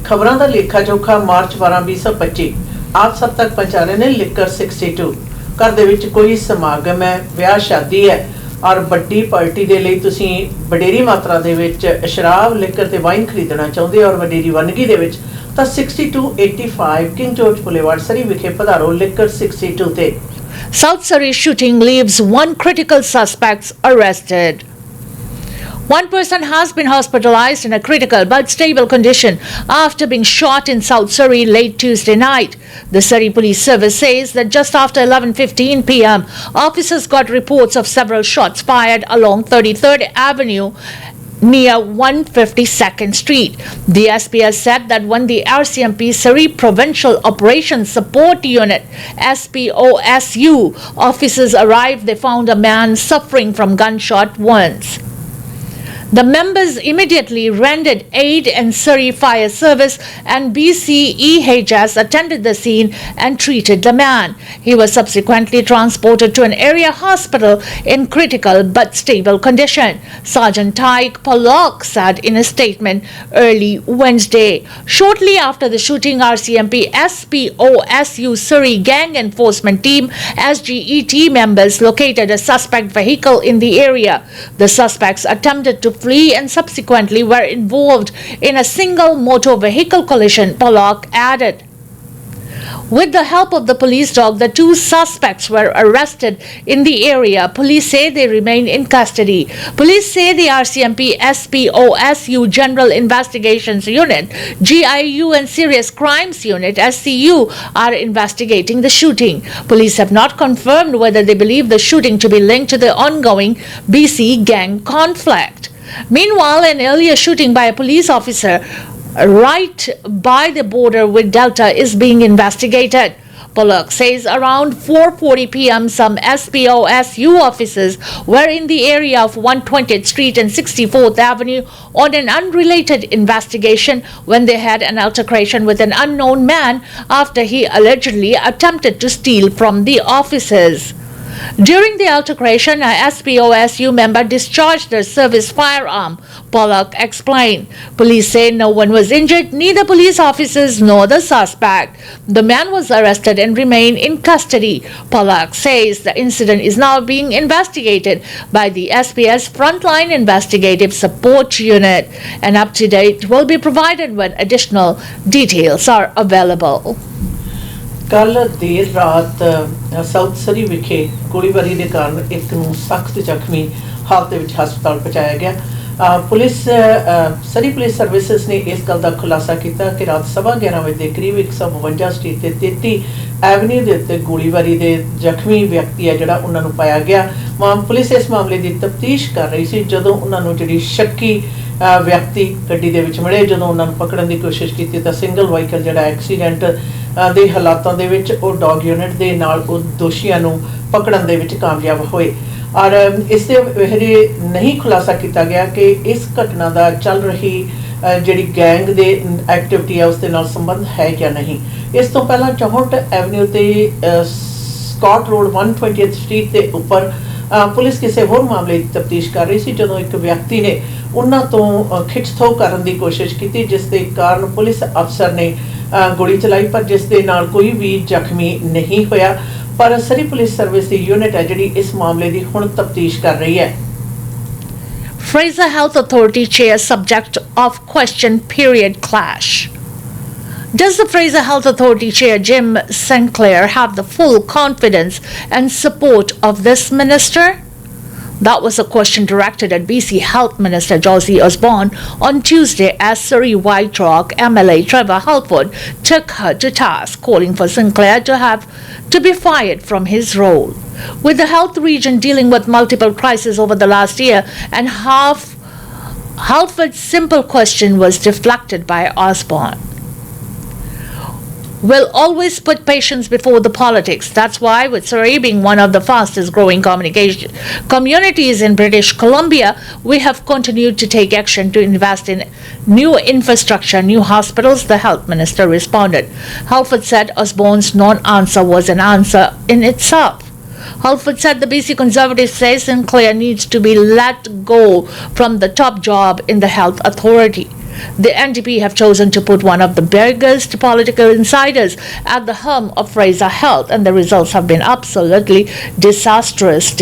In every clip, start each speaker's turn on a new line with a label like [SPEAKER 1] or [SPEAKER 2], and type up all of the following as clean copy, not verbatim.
[SPEAKER 1] खबरां दा लेखा जोखा मार्च 12/2025 आज सब तक पहुंचा रहे ने लिकर 62 घर दे विच कोई समागम है, ब्याह शादी है और बड़ी पार्टी दे लई तुसीं वडेरी मात्रा दे विच शराब लिकर ते वाइन खरीदना चाहुंदे और वडेरी वनगी दे विच तां 6285 किंग जॉर्ज बुलेवार्ड सरी विखे पधारो लिकर 62 ते।
[SPEAKER 2] South Surrey shooting leaves one critical suspect arrested. One person has been hospitalized in a critical but stable condition after being shot in South Surrey late Tuesday night. The Surrey Police Service says that just after 11:15 p.m., officers got reports of several shots fired along 33rd Avenue near 152nd Street. The SPS said that when the RCMP Surrey Provincial Operations Support Unit SPOSU officers arrived, they found a man suffering from gunshot wounds. The members immediately rendered aid, and Surrey Fire Service and BCEHS attended the scene and treated the man. He was subsequently transported to an area hospital in critical but stable condition, Sergeant Tyke Pollock said in a statement early Wednesday. Shortly after the shooting, RCMP SPOSU Surrey Gang Enforcement Team SGET members located a suspect vehicle in the area. The suspects attempted to flee and subsequently were involved in a single motor vehicle collision, Pollock added. With the help of the police dog, the two suspects were arrested in the area. Police say they remain in custody. Police say the RCMP SPOSU General Investigations Unit, GIU and Serious Crimes Unit SCU are investigating the shooting. Police have not confirmed whether they believe the shooting to be linked to the ongoing BC gang conflict. Meanwhile, an earlier shooting by a police officer right by the border with Delta is being investigated. Pollock says around 4:40 p.m. some SPOSU officers were in the area of 120th Street and 64th Avenue on an unrelated investigation when they had an altercation with an unknown man after he allegedly attempted to steal from the officers. During the altercation, a SPOSU member discharged their service firearm, Pollock explained. Police say no one was injured, neither police officers nor the suspect. The man was arrested and remained in custody. Pollock says the incident is now being investigated by the SPS Frontline Investigative Support Unit. An up-to-date will be provided when additional details are available.
[SPEAKER 1] कल देर रात south सरी विखे गोलीबारी के कारण एक नूं सख्त जख्मी हालत में हस्पताल पहुंचाया गया। पुलिस सरी पुलिस सर्विसेज ने इस गल का खुलासा किया कि रात 11:15 बजे के करीब 152 स्ट्रीट के 33 एवेन्यू के उत्ते गोलीबारी के जख्मी व्यक्ति है जिहड़ा उन्हां नूं पाया गया। पुलिस इस मामले की तफ्तीश कर रही सी जदों उन्हां नूं जिहड़ी शक्की व्यक्ति गड्डी दे विच मिले। जदों उन्हां नूं पकड़न की कोशिश की तां सिंगल व्हीकल जिहड़ा एक्सीडेंट दे हालातों दे विच ओ डॉग यूनिट दे नाल ओ दोषियां नूं पकड़न दे विच कामयाब होए और इस दे वहरे नहीं खुलासा किया गया कि इस घटना दा चल रही जिहड़ी गैंग दे एक्टिविटी है उस दे नाल संबंध है या नहीं। इस तो पहला 64 एवेन्यू ते स्कॉट रोड 120th स्ट्रीट के उपर पुलिस किसी होर मामले की तफ्तीश कर रही सी जदों एक व्यक्ति ने उन्हां तों खिचथो करन दी कोशिश की जिस दे कारण पुलिस अफसर ने गोली चलाई पर जिस दे नाल कोई भी जख्मी नहीं होया। पर सरी पुलिस सर्विस दी यूनिट है जिहड़ी इस मामले दी हुण तफ्तीश कर रही है।
[SPEAKER 2] Fraser Health Authority chair subject of question period clash. Does the Fraser Health Authority chair Jim Sinclair have the full confidence and support of this minister? That was a question directed at BC Health Minister Josie Osborne on Tuesday as Surrey White Rock MLA Trevor Halford took her to task, calling for Sinclair to be fired from his role. With the health region dealing with multiple crises over the last year, and Halford's simple question was deflected by Osborne. Will always put patients before the politics. That's why, with Surrey being one of the fastest growing communities in British Columbia, we have continued to take action to invest in new infrastructure, new hospitals, the health minister responded. Halford said Osborne's non-answer was an answer in itself. Halford said the BC Conservatives say Sinclair needs to be let go from the top job in the health authority. The NDP have chosen to put one of the biggest political insiders at the helm of Fraser Health, and the results have been absolutely disastrous,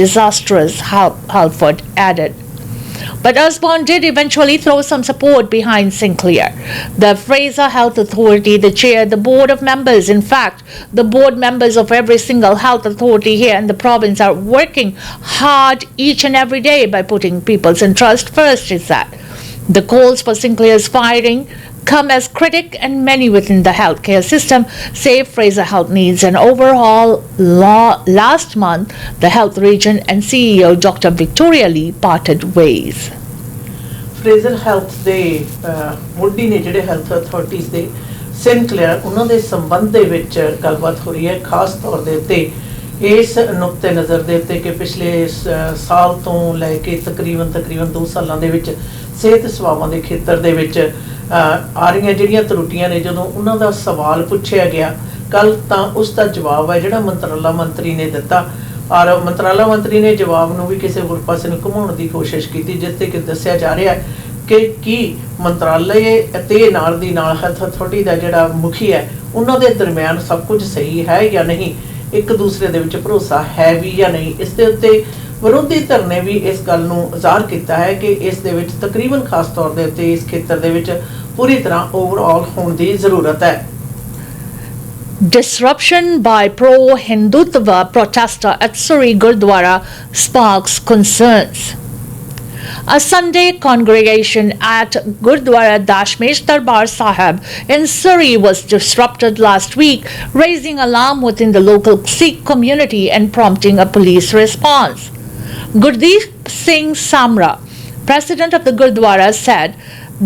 [SPEAKER 2] Halford added. But Osborne did eventually throw some support behind Sinclair. The Fraser Health Authority, the chair, the board of members, in fact, the board members of every single health authority here in the province are working hard each and every day by putting people's interest first, he said. The calls for Sinclair's firing come as critic and many within the healthcare system say Fraser Health needs an overhaul. Last month, the health region and CEO Dr. Victoria Lee parted ways.
[SPEAKER 1] Fraser Health ਦੇ ਮੁੱਢੀ ਨੇ ਜਿਹੜੇ health authorities ਦੇ ਸਿਨਕਲੇਅਰ ਉਹਨਾਂ ਦੇ ਸੰਬੰਧ ਦੇ ਵਿੱਚ ਗੱਲਬਾਤ ਹੋ ਰਹੀ ਹੈ, ਖਾਸ ਤੌਰ ਦੇ ਉੱਤੇ ਇਸ ਨੁਕਤੇ ਨਜ਼ਰ ਦੇ ਉੱਤੇ ਕਿ ਪਿਛਲੇ ਸਾਲ ਤੋਂ ਲੈ ਕੇ ਤਕਰੀਬਨ 2 ਸਾਲਾਂ ਦੇ ਵਿੱਚ ਸਿਹਤ ਸੇਵਾਵਾਂ ਦੇ ਖੇਤਰ ਦੇ ਵਿੱਚ ਆ ਰਹੀਆਂ ਜਿਹੜੀਆਂ ਤਰੁੱਟੀਆਂ ਨੇ, ਜਦੋਂ ਉਹਨਾਂ ਦਾ ਸਵਾਲ ਪੁੱਛਿਆ ਗਿਆ ਕੱਲ ਤਾਂ ਉਸ ਦਾ ਜਵਾਬ ਹੈ ਜਿਹੜਾ ਮੰਤਰਾਲਾ ਮੰਤਰੀ ਨੇ ਦਿੱਤਾ, ਔਰ ਮੰਤਰਾਲਾ ਮੰਤਰੀ ਨੇ ਜਵਾਬ ਨੂੰ ਵੀ ਕਿਸੇ ਹੋਰ ਪਾਸੇ ਨੂੰ ਘੁਮਾਉਣ ਦੀ ਕੋਸ਼ਿਸ਼ ਕੀਤੀ, ਜਿਸ ਤੇ ਕਿ ਦੱਸਿਆ ਜਾ ਰਿਹਾ ਹੈ ਕਿ ਕੀ ਮੰਤਰਾਲੇ ਅਤੇ ਨਾਲ ਦੀ ਨਾਲ ਹੈਲਥ ਅਥਾਰਟੀ ਦਾ ਜਿਹੜਾ ਮੁਖੀ ਹੈ ਉਹਨਾਂ ਦੇ ਦਰਮਿਆਨ ਸਭ ਕੁਝ ਸਹੀ ਹੈ ਜਾਂ ਨਹੀਂ, ਇੱਕ ਦੂਸਰੇ ਦੇ ਵਿੱਚ ਭਰੋਸਾ ਹੈ ਵੀ ਜਾਂ ਨਹੀਂ। ਇਸ ਦੇ ਉੱਤੇ ਵਿਰੋਧੀ ਧਿਰ ਨੇ ਵੀ ਇਸ ਗੱਲ ਨੂੰ ਜ਼ਾਹਰ ਕੀਤਾ ਹੈ ਕਿ ਇਸ ਦੇ ਵਿੱਚ ਤਕਰੀਬਨ ਖਾਸ ਤੌਰ ਦੇ ਉੱਤੇ ਇਸ ਖੇਤਰ ਦੇ ਵਿੱਚ ਪੂਰੀ ਤਰ੍ਹਾਂ ਓਵਰਆਲ ਹੋਣ ਦੀ ਜ਼ਰੂਰਤ ਹੈ।
[SPEAKER 2] Disruption by pro-Hindutva protester at Surrey Gurdwara sparks concerns. A Sunday congregation at Gurdwara Dashmesh Darbar Sahib in Surrey was disrupted last week, raising alarm within the local Sikh community and prompting a police response. Gurdeep Singh Samra, president of the Gurdwara, said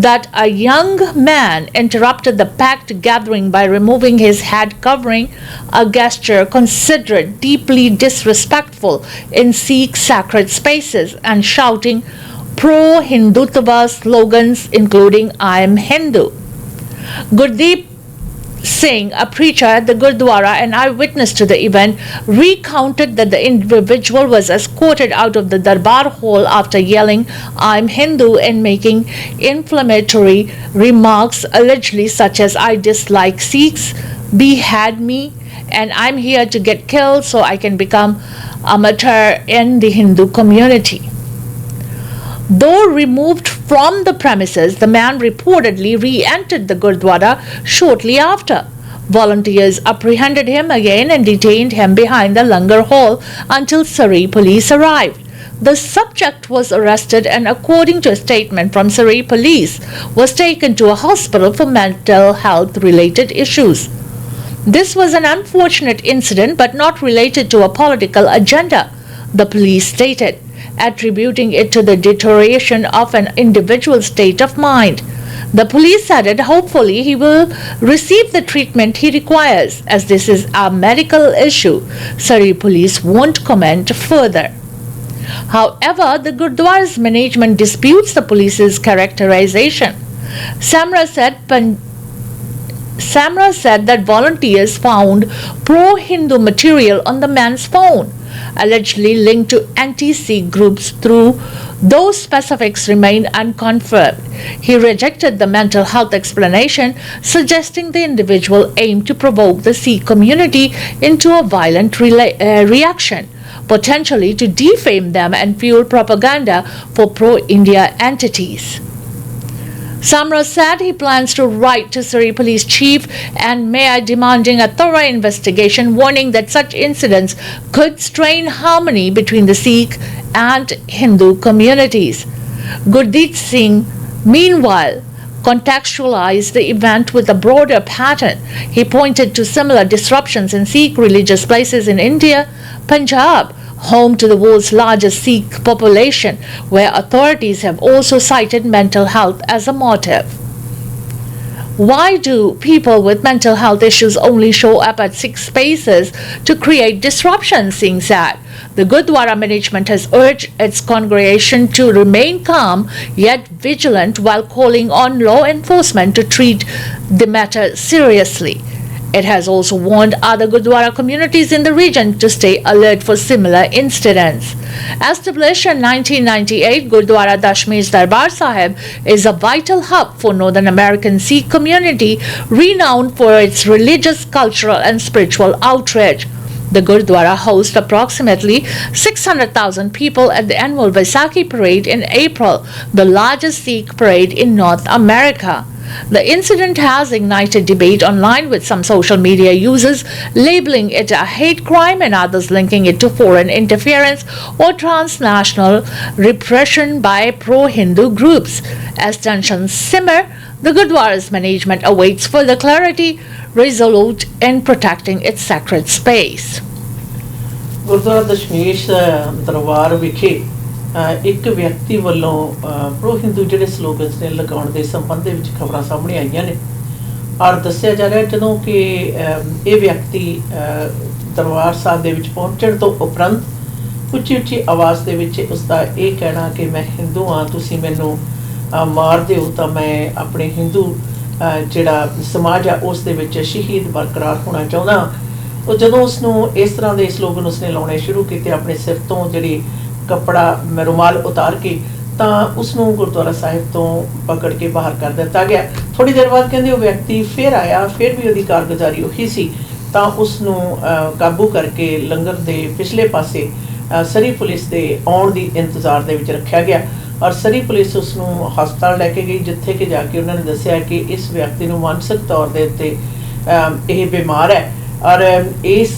[SPEAKER 2] that a young man interrupted the packed gathering by removing his head covering, a gesture considered deeply disrespectful in Sikh sacred spaces, and shouting pro-Hindutva slogans including "I am Hindu." Gurdeep Singh, a preacher at the Gurdwara and eyewitness to the event, recounted that the individual was escorted out of the Darbar hall after yelling "I'm Hindu" and making inflammatory remarks allegedly such as "I dislike Sikhs, behead me, and I'm here to get killed so I can become a martyr in the Hindu community." Though removed from the premises, the man reportedly re-entered the Gurdwara shortly after. Volunteers apprehended him again and detained him behind the Langar Hall until Surrey police arrived. The subject was arrested and, according to a statement from Surrey police, was taken to a hospital for mental health related issues. This was an unfortunate incident but not related to a political agenda, the police stated, attributing it to the deterioration of an individual's state of mind. The police added hopefully he will receive the treatment he requires, as this is a medical issue. Surrey police won't comment further. However, the Gurdwara's management disputes the police's characterization. Samra said that volunteers found pro-Hindu material on the man's phone, allegedly linked to anti-Sikh groups, though specifics remain unconfirmed. He rejected the mental health explanation, suggesting the individual aimed to provoke the Sikh community into a violent reaction, potentially to defame them and fuel propaganda for pro-India entities. Samra said he plans to write to Surrey Police Chief and Mayor demanding a thorough investigation, warning that such incidents could strain harmony between the Sikh and Hindu communities. Gurdeep Singh, meanwhile, contextualized the event with a broader pattern. He pointed to similar disruptions in Sikh religious places in India, Punjab, home to the world's largest Sikh population, where authorities have also cited mental health as a motive. Why do people with mental health issues only show up at Sikh spaces to create disruption, Singh said. The Gurdwara management has urged its congregation to remain calm yet vigilant while calling on law enforcement to treat the matter seriously. It has also warned other Gurdwara communities in the region to stay alert for similar incidents. Established in 1998, Gurdwara Dashmesh's Darbar Sahib is a vital hub for Northern American Sikh community, renowned for its religious, cultural and spiritual outreach. The Gurdwara hosts approximately 600,000 people at the annual Vaisakhi parade in April, the largest Sikh parade in North America. The incident has ignited debate online, with some social media users labeling it a hate crime and others linking it to foreign interference or transnational repression by pro-Hindu groups. As tensions simmer, the Gurdwara's management awaits further clarity, resolute in protecting its sacred space.
[SPEAKER 1] Gurdwara Dashmesh ਦਰਬਾਰ ਵਿਖੇ ਇੱਕ ਵਿਅਕਤੀ ਵੱਲੋਂ pro Hindu ਜਿਹੜੇ ਸਲੋਗਨਸ ਨੇ ਲਗਾਉਣ ਦੇ ਸੰਬੰਧ ਦੇ ਵਿੱਚ ਖਬਰਾਂ ਸਾਹਮਣੇ ਆਈਆਂ ਨੇ ਔਰ ਦੱਸਿਆ ਜਾ ਰਿਹਾ ਜਦੋਂ ਕਿ ਇਹ ਵਿਅਕਤੀ ਦਰਬਾਰ ਸਾਹਿਬ ਦੇ ਵਿੱਚ ਪਹੁੰਚਣ ਤੋਂ ਉਪਰੰਤ ਉੱਚੀ ਉੱਚੀ ਆਵਾਜ਼ ਦੇ ਵਿੱਚ ਉਸਦਾ ਇਹ ਕਹਿਣਾ ਕਿ ਮੈਂ ਹਿੰਦੂ ਹਾਂ, ਤੁਸੀਂ ਮੈਨੂੰ ਮਾਰ ਦਿਓ ਤਾਂ ਮੈਂ ਆਪਣੇ ਹਿੰਦੂ ਜਿਹੜਾ ਸਮਾਜ ਆ ਉਸ ਦੇ ਵਿੱਚ ਸ਼ਹੀਦ ਬਰਕਰਾਰ ਹੋਣਾ ਚਾਹੁੰਦਾ। ਉਹ ਜਦੋਂ ਉਸਨੂੰ ਇਸ ਤਰ੍ਹਾਂ ਦੇ ਸਲੋਗਨ ਉਸਨੇ ਲਾਉਣੇ ਸ਼ੁਰੂ ਕੀਤੇ ਆਪਣੇ ਸਿਰ ਤੋਂ ਜਿਹੜੀ ਕੱਪੜਾ ਰੁਮਾਲ ਉਤਾਰ ਕੇ ਤਾਂ ਉਸਨੂੰ ਗੁਰਦੁਆਰਾ ਸਾਹਿਬ ਤੋਂ ਪਕੜ ਕੇ ਬਾਹਰ ਕਰ ਦਿੱਤਾ ਗਿਆ। ਥੋੜੀ ਦੇਰ ਬਾਅਦ ਕਹਿੰਦੇ ਉਹ ਵਿਅਕਤੀ ਫਿਰ ਆਇਆ, ਫਿਰ ਵੀ ਉਹਦੀ ਕਾਰਗੁਜ਼ਾਰੀ ਉਹੀ ਸੀ ਤਾਂ ਉਸਨੂੰ ਕਾਬੂ ਕਰਕੇ ਲੰਗਰ ਦੇ ਪਿਛਲੇ ਪਾਸੇ ਸਰੀ ਪੁਲਿਸ ਦੇ ਆਉਣ ਦੀ ਇੰਤਜ਼ਾਰ ਦੇ ਵਿੱਚ ਰੱਖਿਆ ਗਿਆ ਔਰ ਸਰੀ ਪੁਲਿਸ ਉਸਨੂੰ ਹਸਪਤਾਲ ਲੈ ਕੇ ਗਈ, ਜਿੱਥੇ ਕਿ ਜਾ ਕੇ ਉਹਨਾਂ ਨੇ ਦੱਸਿਆ ਕਿ ਇਸ ਵਿਅਕਤੀ ਨੂੰ ਮਾਨਸਿਕ ਤੌਰ ਦੇ ਉੱਤੇ ਇਹ ਬਿਮਾਰ ਹੈ ਔਰ ਇਸ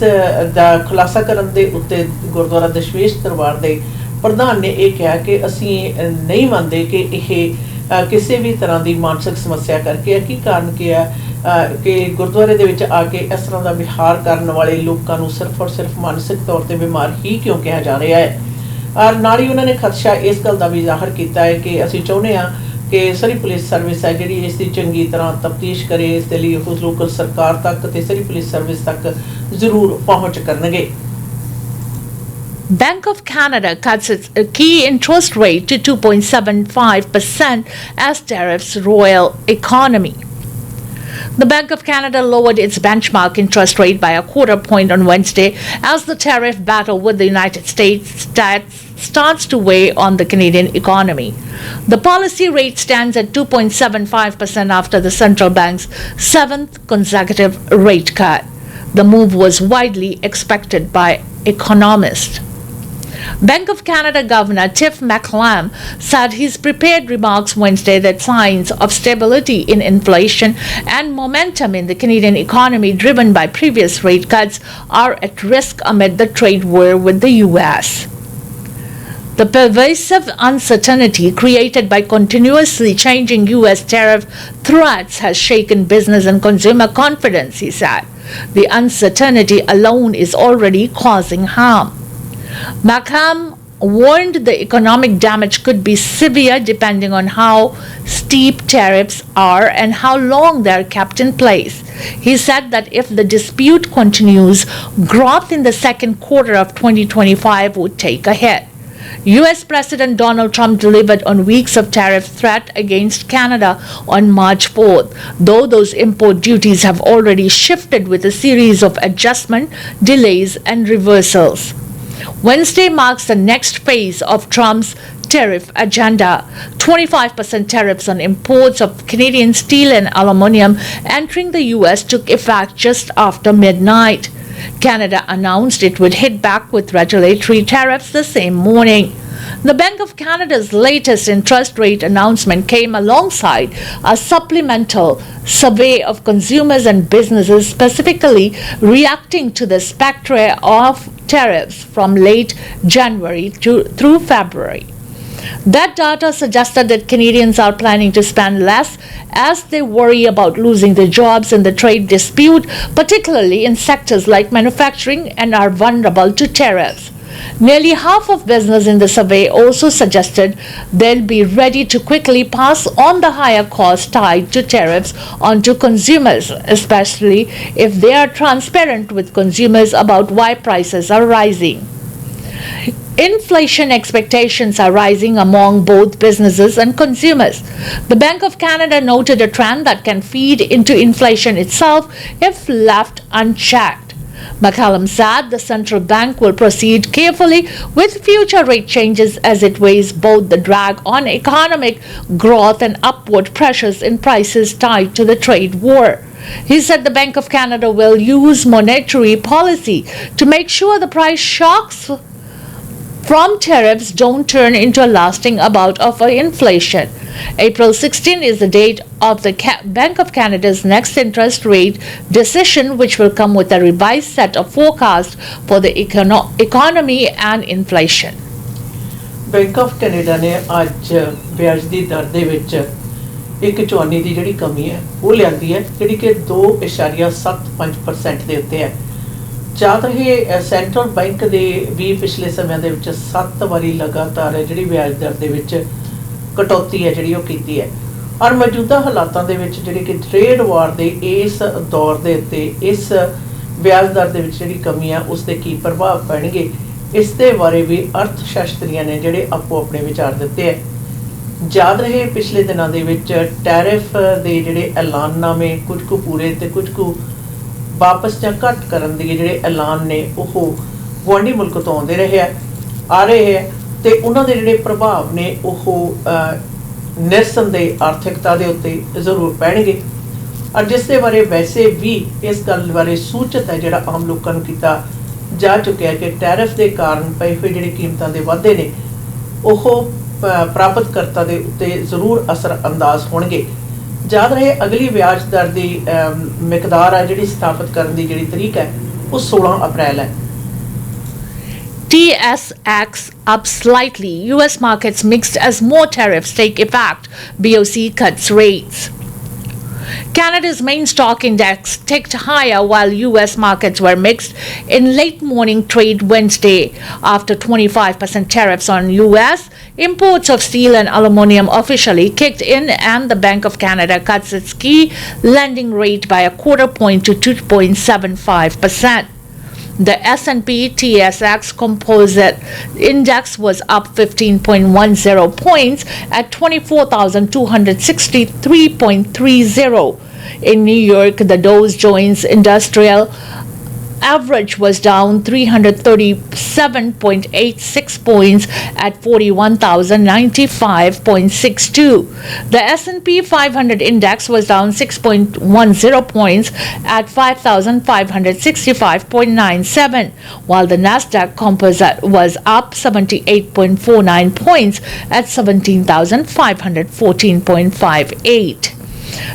[SPEAKER 1] ਦਾ ਖੁਲਾਸਾ ਕਰਨ ਦੇ ਉੱਤੇ ਗੁਰਦੁਆਰਾ ਦਸ਼ਮੇਸ਼ ਦਰਬਾਰ ਦੇ ਪ੍ਰਧਾਨ ਨੇ ਇਹ ਕਿਹਾ ਕਿ ਅਸੀਂ ਨਹੀਂ ਮੰਨਦੇ ਕਿ ਇਹ ਕਿਸੇ ਵੀ ਤਰ੍ਹਾਂ ਦੀ ਮਾਨਸਿਕ ਸਮੱਸਿਆ ਕਰਕੇ ਹੈ। ਕੀ ਕਾਰਨ ਕੀ ਹੈ ਕਿ ਗੁਰਦੁਆਰੇ ਦੇ ਵਿੱਚ ਆ ਕੇ ਇਸ ਤਰ੍ਹਾਂ ਦਾ ਵਿਹਾਰ ਕਰਨ ਵਾਲੇ ਲੋਕਾਂ ਨੂੰ ਸਿਰਫ ਔਰ ਸਿਰਫ ਮਾਨਸਿਕ ਤੌਰ 'ਤੇ ਬਿਮਾਰ ਹੀ ਕਿਉਂ ਕਿਹਾ ਜਾ ਰਿਹਾ ਹੈ। ਔਰ ਨਾਲ ਹੀ ਉਹਨਾਂ ਨੇ ਖਦਸ਼ਾ ਇਸ ਗੱਲ ਦਾ ਵੀ ਜ਼ਾਹਰ ਕੀਤਾ ਹੈ ਕਿ ਅਸੀਂ ਚਾਹੁੰਦੇ ਹਾਂ ਕਿ ਸਰੀ ਪੁਲਿਸ ਸਰਵਿਸ ਹੈ ਜਿਹੜੀ ਇਸ ਦੀ ਚੰਗੀ ਤਰ੍ਹਾਂ ਤਫਤੀਸ਼ ਕਰੇ, ਇਸ ਦੇ ਲਈ ਉਹ ਲੋਕਲ ਸਰਕਾਰ ਤੱਕ ਤੇ ਸਰੀ ਪੁਲਿਸ ਸਰਵਿਸ ਤੱਕ ਜ਼ਰੂਰ ਪਹੁੰਚ ਕਰਨਗੇ।
[SPEAKER 2] Bank of Canada cuts its key interest rate to 2.75% as tariffs roil economy. The Bank of Canada lowered its benchmark interest rate by a quarter point on Wednesday as the tariff battle with the United States starts to weigh on the Canadian economy. The policy rate stands at 2.75% after the central bank's seventh consecutive rate cut. The move was widely expected by economists. Bank of Canada Governor Tiff Macklem said his prepared remarks Wednesday that signs of stability in inflation and momentum in the Canadian economy driven by previous rate cuts are at risk amid the trade war with the U.S. The pervasive uncertainty created by continuously changing U.S. tariff threats has shaken business and consumer confidence, he said. The uncertainty alone is already causing harm. Macklem warned the economic damage could be severe depending on how steep tariffs are and how long they are kept in place. He said that if the dispute continues, growth in the second quarter of 2025 would take a hit. U.S. President Donald Trump delivered on weeks of tariff threat against Canada on March 4th, though those import duties have already shifted with a series of adjustment, delays and reversals. Wednesday marks the next phase of Trump's tariff agenda. 25% tariffs on imports of Canadian steel and aluminium entering the U.S. took effect just after midnight. Canada announced it would hit back with retaliatory tariffs the same morning. The Bank of Canada's latest interest rate announcement came alongside a supplemental survey of consumers and businesses specifically reacting to the specter of tariffs from late January through February. That data suggested that Canadians are planning to spend less as they worry about losing their jobs in the trade dispute, particularly in sectors like manufacturing, and are vulnerable to tariffs. Nearly half of business in the survey also suggested they'll be ready to quickly pass on the higher costs tied to tariffs onto consumers, especially if they are transparent with consumers about why prices are rising. Inflation expectations are rising among both businesses and consumers. The Bank of Canada noted a trend that can feed into inflation itself if left unchecked. McCallum said the central bank will proceed carefully with future rate changes as it weighs both the drag on economic growth and upward pressures in prices tied to the trade war. He said the Bank of Canada will use monetary policy to make sure the price shocks from tariffs don't turn into a lasting bout of inflation. April 16 is the date of the Bank of Canada's next interest rate decision, which will come with a revised set of forecasts for the economy and inflation.
[SPEAKER 1] Bank of Canada ने ਅੱਜ ਵਿਆਜ ਦੀ ਦਰ ਦੇ ਵਿੱਚ ਇੱਕ ਚੌਨੀ ਦੀ ਜਿਹੜੀ ਕਮੀ ਹੈ ਉਹ ਲਿਆਂਦੀ ਹੈ ਜਿਹੜੀ ਕਿ 2.75% ਦੇ ਉੱਤੇ ਹੈ। ਜਦ ਇਹ ਸੈਂਟਰਲ ਬੈਂਕ ਦੇ ਵੀ ਪਿਛਲੇ ਸਮਿਆਂ ਦੇ ਵਿੱਚ 7 ਵਾਰੀ ਲਗਾਤਾਰ ਜਿਹੜੀ ਵਿਆਜ ਦਰ ਦੇ ਵਿੱਚ ਕਟੌਤੀ ਹੈ ਜਿਹੜੀ ਉਹ ਕੀਤੀ ਹੈ ਔਰ ਮੌਜੂਦਾ ਹਾਲਾਤਾਂ ਦੇ ਵਿੱਚ ਜਿਹੜੀ ਕਿ ਟ੍ਰੇਡ ਵਾਰ ਦੇ ਇਸ ਦੌਰ ਦੇ ਉੱਤੇ ਇਸ ਵਿਆਜ ਦਰ ਦੇ ਵਿੱਚ ਜਿਹੜੀ ਕਮੀ ਆ ਉਸ ਦੇ ਕੀ ਪ੍ਰਭਾਵ ਪੈਣਗੇ ਇਸ ਦੇ ਬਾਰੇ ਵੀ ਅਰਥ ਸ਼ਾਸਤਰੀਆਂ ਨੇ ਜਿਹੜੇ ਆਪੋ ਆਪਣੇ ਵਿਚਾਰ ਦਿੱਤੇ ਹੈ। ਯਾਦ ਰਹੇ ਪਿਛਲੇ ਦਿਨਾਂ ਦੇ ਵਿੱਚ ਟੈਰਿਫ ਦੇ ਜਿਹੜੇ ਐਲਾਨਨਾਮੇ ਕੁਝ ਕੁ ਪੂਰੇ ਤੇ ਕੁਝ ਕੁ ਵਾਪਸ ਜਾਂ ਘੱਟ ਕਰਨ ਦੇ ਜਿਹੜੇ ਐਲਾਨ ਨੇ ਉਹ ਗੁਆਂਢੀ ਮੁਲਕ ਤੋਂ ਆਉਂਦੇ ਰਹੇ ਆ ਰਹੇ ਹੈ ਤੇ ਉਹਨਾਂ ਦੇ ਜਿਹੜੇ ਪ੍ਰਭਾਵ ਨੇ ਉਹ ਨਿਰਸੰਦੇਹ ਆਰਥਿਕਤਾ ਦੇ ਉੱਤੇ ਜ਼ਰੂਰ ਪੈਣਗੇ ਔਰ ਜਿਸ ਦੇ ਬਾਰੇ ਵੈਸੇ ਵੀ ਇਸ ਗੱਲ ਬਾਰੇ ਸੂਚਿਤ ਹੈ ਜਿਹੜਾ ਆਮ ਲੋਕਾਂ ਨੂੰ ਕੀਤਾ ਜਾ ਚੁੱਕਿਆ ਕਿ ਟੈਰਿਫ ਦੇ ਕਾਰਨ ਪਏ ਹੋਏ ਜਿਹੜੇ ਕੀਮਤਾਂ ਦੇ ਵਾਧੇ ਨੇ ਉਹ ਪ੍ਰਾਪਤਕਰਤਾ ਦੇ ਉੱਤੇ ਜ਼ਰੂਰ ਅਸਰ ਅੰਦਾਜ਼ ਹੋਣਗੇ। ਯਾਦ ਰਹੇ ਅਗਲੀ ਵਿਆਜ ਦਰ ਦੀ ਮਿਕਦਾਰ ਹੈ ਜਿਹੜੀ ਸਥਾਪਿਤ ਕਰਨ ਦੀ ਜਿਹੜੀ ਤਰੀਕ ਹੈ ਉਹ 16 ਅਪ੍ਰੈਲ ਹੈ।
[SPEAKER 2] TSX up slightly. US markets mixed as more tariffs take effect. BOC cuts rates. Canada's main stock index ticked higher while US markets were mixed in late morning trade Wednesday after 25% tariffs on US imports of steel and aluminium officially kicked in and the Bank of Canada cuts its key lending rate by a quarter point to 2.75%. The S&P TSX Composite Index was up 15.10 points at 24,263.30. In New York, the Dow Jones Industrial average was down 337.86 points at 41,095.62. The S&P 500 index was down 6.10 points at 5,565.97, while the Nasdaq Composite was up 78.49 points at 17,514.58.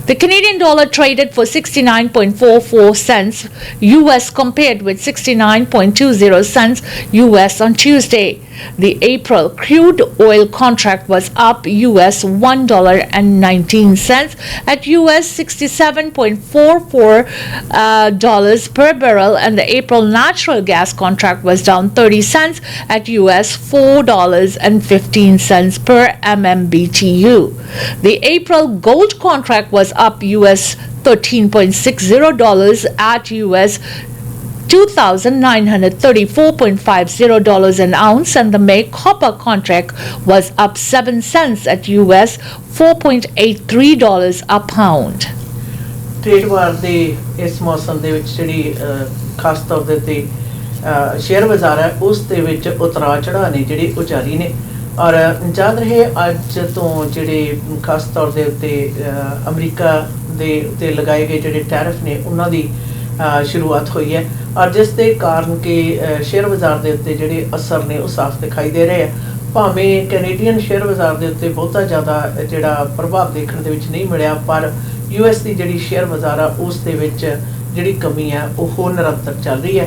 [SPEAKER 2] The Canadian dollar traded for 69.44 cents US compared with 69.20 cents US on Tuesday. The April crude oil contract was up US $1.19 at US $67.44 per barrel, and the April natural gas contract was down 30 cents at US $4.15 per MMBTU. The April gold contract was up US $13.60 at US $2,934.50 an ounce, and the May copper contract was up 7 cents at US $4.83 a pound.
[SPEAKER 1] Trade war दे इस मौसम ਦੇ ਵਿੱਚ ਜਿਹੜੀ ਖਾਸ ਤੌਰ ਦੇ ਉੱਤੇ ਸ਼ੇਅਰ ਬਾਜ਼ਾਰ ਹੈ ਉਸ ਦੇ ਵਿੱਚ ਉਤਰਾਅ ਚੜ੍ਹਾਅ ਨੇ ਜਿਹੜੇ ਉਹ ਜਾਰੀ ਨੇ ਔਰ ਯਾਦ ਰਹੇ ਅੱਜ ਤੋਂ ਜਿਹੜੇ ਖਾਸ ਤੌਰ ਦੇ ਉੱਤੇ ਅਮਰੀਕਾ ਦੇ ਉੱਤੇ ਲਗਾਏ ਗਏ ਜਿਹੜੇ ਟੈਰਿਫ ਨੇ ਉਹਨਾਂ ਦੀ शुरुआत हुई है और जिस दे कारण के शेयर बाजार के उत्ते जिहड़े असर ने साफ दिखाई दे रहे हैं। भावें कैनेडियन शेयर बाजार के उत्ते बहुता ज़्यादा जिहड़ा प्रभाव देखने दे विच नहीं मिलिया, पर US की जिहड़ी शेयर बाजार आ उस दे विच जिहड़ी कमी है वो निरंतर चल रही है।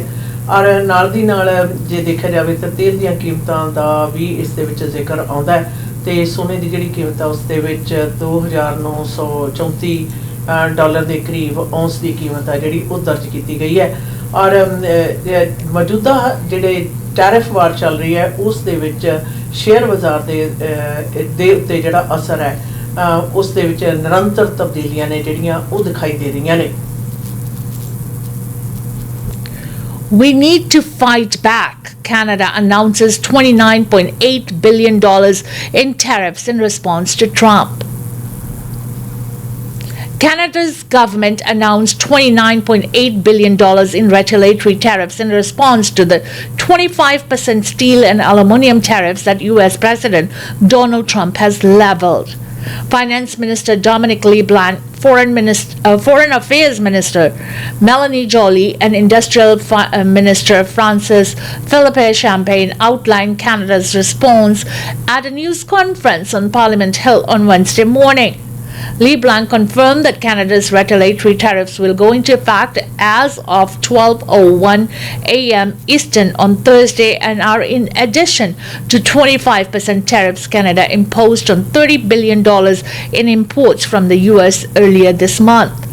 [SPEAKER 1] और नाल दी नाल जे देखा जाए तो तेल दी कीमतां दा भी इस दे विच जिक्र आउंदा है ते सोने की जिहड़ी कीमत उस दे विच 2,934 डॉलर के करीब औंस की कीमत है जी वो दर्ज की गई है। और मौजूदा जिहड़े टैरिफ वार चल रही है उस दे विच शेयर बाजार दे उत्ते जिहड़ा असर है उस दे विच निरंतर तब्दीलियां ने जिहड़ियां वो दिखाई दे रही ने।
[SPEAKER 2] We need to fight back. Canada announces $29.8 billion in tariffs in response to Trump. Canada's government announced $29.8 billion in retaliatory tariffs in response to the 25% steel and aluminum tariffs that U.S. President Donald Trump has leveled. Finance Minister Dominic LeBlanc, Foreign Affairs Minister Melanie Joly, and Industrial Minister Francis Philippe Champagne outlined Canada's response at a news conference on Parliament Hill on Wednesday morning. LeBlanc confirmed that Canada's retaliatory tariffs will go into effect as of 12:01 a.m. Eastern on Thursday and are in addition to 25% tariffs Canada imposed on $30 billion in imports from the U.S. earlier this month.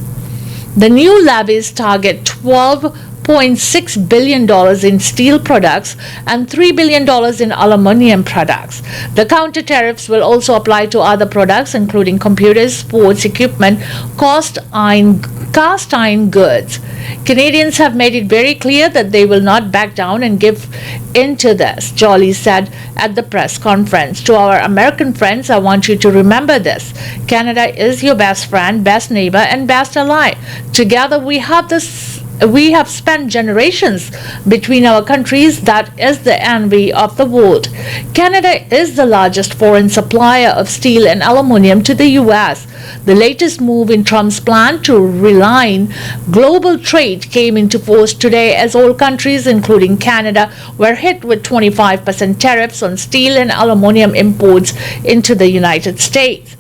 [SPEAKER 2] The new levies target $12.6 billion in steel products and $3 billion in aluminum products. The counter tariffs will also apply to other products, including computers, sports equipment, cast iron goods. Canadians have made it very clear that they will not back down and give in to this, Joly said at the press conference. To our American friends, I want you to remember this. Canada is your best friend, best neighbor, and best ally. Together we have spent generations between our countries that is the envy of the world. Canada is the largest foreign supplier of steel and aluminum to the U.S. The latest move in Trump's plan to realign global trade came into force today as all countries, including Canada, were hit with 25% tariffs on steel and aluminum imports into the United States.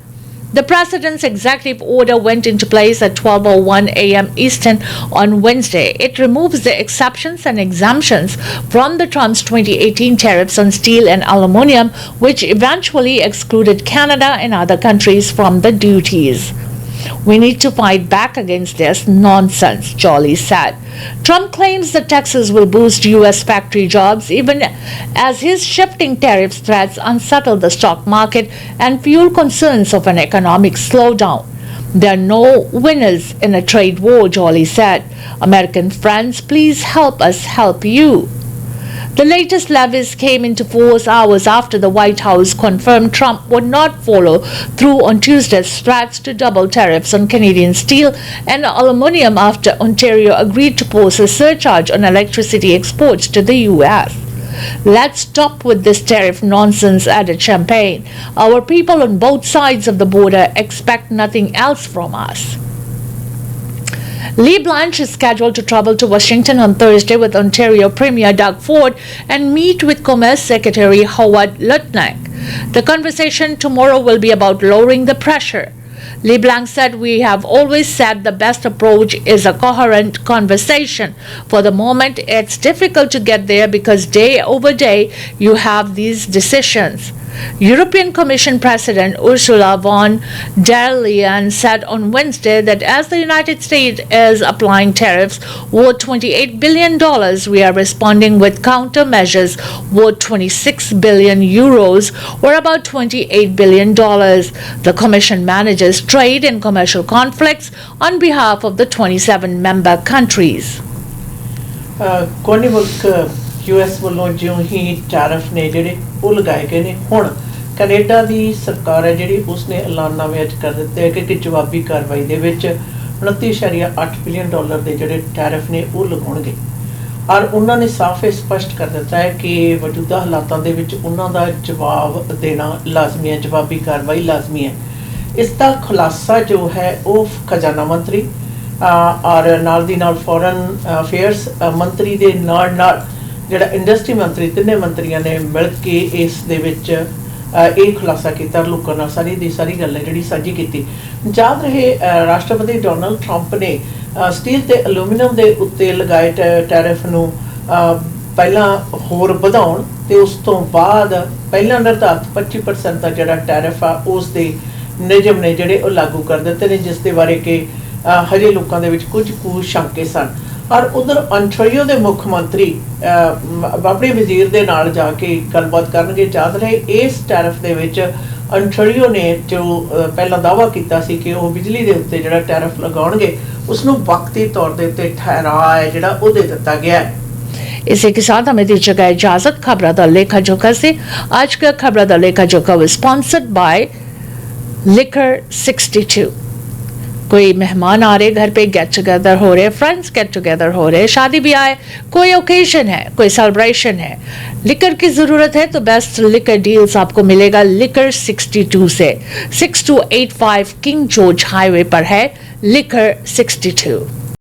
[SPEAKER 2] The President's executive order went into place at 12:01 a.m. Eastern on Wednesday. It removes the exceptions and exemptions from the Trump's 2018 tariffs on steel and aluminum, which eventually excluded Canada and other countries from the duties. We need to fight back against this nonsense, Joly said. Trump claims that taxes will boost U.S. factory jobs, even as his shifting tariff threats unsettle the stock market and fuel concerns of an economic slowdown. There are no winners in a trade war, Joly said. American friends, please help us help you. The latest levies came into force hours after the White House confirmed Trump would not follow through on Tuesday's threats to double tariffs on Canadian steel and aluminum after Ontario agreed to pose a surcharge on electricity exports to the U.S. Let's stop with this tariff nonsense, added Champagne. Our people on both sides of the border expect nothing else from us. LeBlanc is scheduled to travel to Washington on Thursday with Ontario Premier Doug Ford and meet with Commerce Secretary Howard Lutnick. The conversation tomorrow will be about lowering the pressure. LeBlanc said, "We have always said the best approach is a coherent conversation. For the moment, it's difficult to get there because day over day you have these decisions." European Commission President Ursula von der Leyen said on Wednesday that as the United States is applying tariffs worth $28 billion, we are responding with countermeasures worth 26 billion euros, or about $28 billion. The Commission manages trade and commercial conflicts on behalf of the 27 member countries.
[SPEAKER 1] US ਵੱਲੋਂ ਜਿਉਂ ਹੀ tariff ਨੇ ਜਿਹੜੇ ਉਹ ਲਗਾਏ ਗਏ ਨੇ, ਹੁਣ Canada ਦੀ ਸਰਕਾਰ ਹੈ ਜਿਹੜੀ ਉਸਨੇ ਐਲਾਨਨਾਮੇ ਅੱਜ ਕਰ ਦਿੱਤੇ ਹੈ ਕਿ ਜਵਾਬੀ ਕਾਰਵਾਈ ਦੇ ਵਿੱਚ 29.8 ਬਿਲੀਅਨ ਡਾਲਰ ਦੇ ਜਿਹੜੇ ਟੈਰਿਫ ਨੇ ਉਹ ਲਗਾਉਣਗੇ। ਔਰ ਉਹਨਾਂ ਨੇ ਸਾਫ਼ ਸਪਸ਼ਟ ਕਰ ਦਿੱਤਾ ਹੈ ਕਿ ਮੌਜੂਦਾ ਹਾਲਾਤਾਂ ਦੇ ਵਿੱਚ ਉਹਨਾਂ ਦਾ ਜਵਾਬ ਦੇਣਾ ਲਾਜ਼ਮੀ ਹੈ, ਜਵਾਬੀ ਕਾਰਵਾਈ ਲਾਜ਼ਮੀ ਹੈ। ਇਸ ਦਾ ਖੁਲਾਸਾ ਜੋ ਹੈ ਉਹ ਖਜ਼ਾਨਾ ਮੰਤਰੀ ਔਰ ਨਾਲ ਦੀ ਨਾਲ ਫੋਰਨ ਅਫੇਅਰਸ ਮੰਤਰੀ ਦੇ ਨਾਲ ਜਿਹੜਾ ਇੰਡਸਟਰੀ ਮੰਤਰੀ, ਤਿੰਨੇ ਮੰਤਰੀਆਂ ਨੇ ਮਿਲ ਕੇ ਇਸ ਦੇ ਵਿੱਚ ਇਹ ਖੁਲਾਸਾ ਕੀਤਾ, ਲੋਕਾਂ ਨਾਲ ਸਾਰੀ ਦੀ ਸਾਰੀ ਗੱਲ ਹੈ ਜਿਹੜੀ ਸਾਂਝੀ ਕੀਤੀ। ਯਾਦ ਰਹੇ ਰਾਸ਼ਟਰਪਤੀ ਡੋਨਲਡ ਟਰੰਪ ਨੇ ਸਟੀਲ ਤੇ ਐਲੂਮੀਨੀਅਮ ਦੇ ਉੱਤੇ ਲਗਾਏ ਟੈਰਿਫ ਨੂੰ ਪਹਿਲਾਂ ਹੋਰ ਵਧਾਉਣ ਤੇ ਉਸ ਤੋਂ ਬਾਅਦ ਪਹਿਲਾਂ ਨਿਰਧਾਰਿਤ 25% ਦਾ ਜਿਹੜਾ ਟੈਰਿਫ ਆ ਉਸ ਦੇ ਨਿਯਮ ਨੇ ਜਿਹੜੇ ਉਹ ਲਾਗੂ ਕਰ ਦਿੱਤੇ ਨੇ, ਜਿਸ ਦੇ ਬਾਰੇ ਕਿ ਹਜੇ ਲੋਕਾਂ ਦੇ ਵਿੱਚ ਕੁਝ ਕੁ ਸ਼ੰਕੇ ਸਨ। ਔਰ ਉਧਰ ontario ਦੇ ਮੁੱਖ ਮੰਤਰੀ ਆਪਣੇ ਵਜ਼ੀਰ ਦੇ ਨਾਲ ਜਾ ਕੇ ਗੱਲਬਾਤ ਕਰਨਗੇ। ਯਾਦ ਰਹੇ ਇਸ ਟੈਰਿਫ ਦੇ ਵਿੱਚ ontario ਨੇ ਜੋ ਪਹਿਲਾਂ ਦਾਅਵਾ ਕੀਤਾ ਸੀ ਕਿ ਉਹ ਬਿਜਲੀ ਦੇ ਉੱਤੇ ਜਿਹੜਾ ਟੈਰਿਫ ਲਗਾਉਣਗੇ, ਉਸ ਨੂੰ ਵਕਤੀ ਤੌਰ ਦੇ ਉੱਤੇ ਠਹਿਰਾਅ ਹੈ ਜਿਹੜਾ ਉਹ ਦੇ ਦਿੱਤਾ ਗਿਆ ਹੈ।
[SPEAKER 2] इसी के साथ हमें दीजिएगा इजाजत खबरा द लेखा जोखा से। आज का खबरा द लेखा जोखा was sponsored by Lekha 62। कोई मेहमान आ रहे घर पे, गेट टुगेदर हो रहे, फ्रेंड्स गेट टुगेदर हो रहे, शादी ब्याह है, कोई ओकेजन है, कोई सेलिब्रेशन है, लिकर की जरूरत है तो बेस्ट लिकर डील्स आपको मिलेगा लेकर 62 से। 6285 किंग जॉर्ज हाईवे पर है लेकर 62।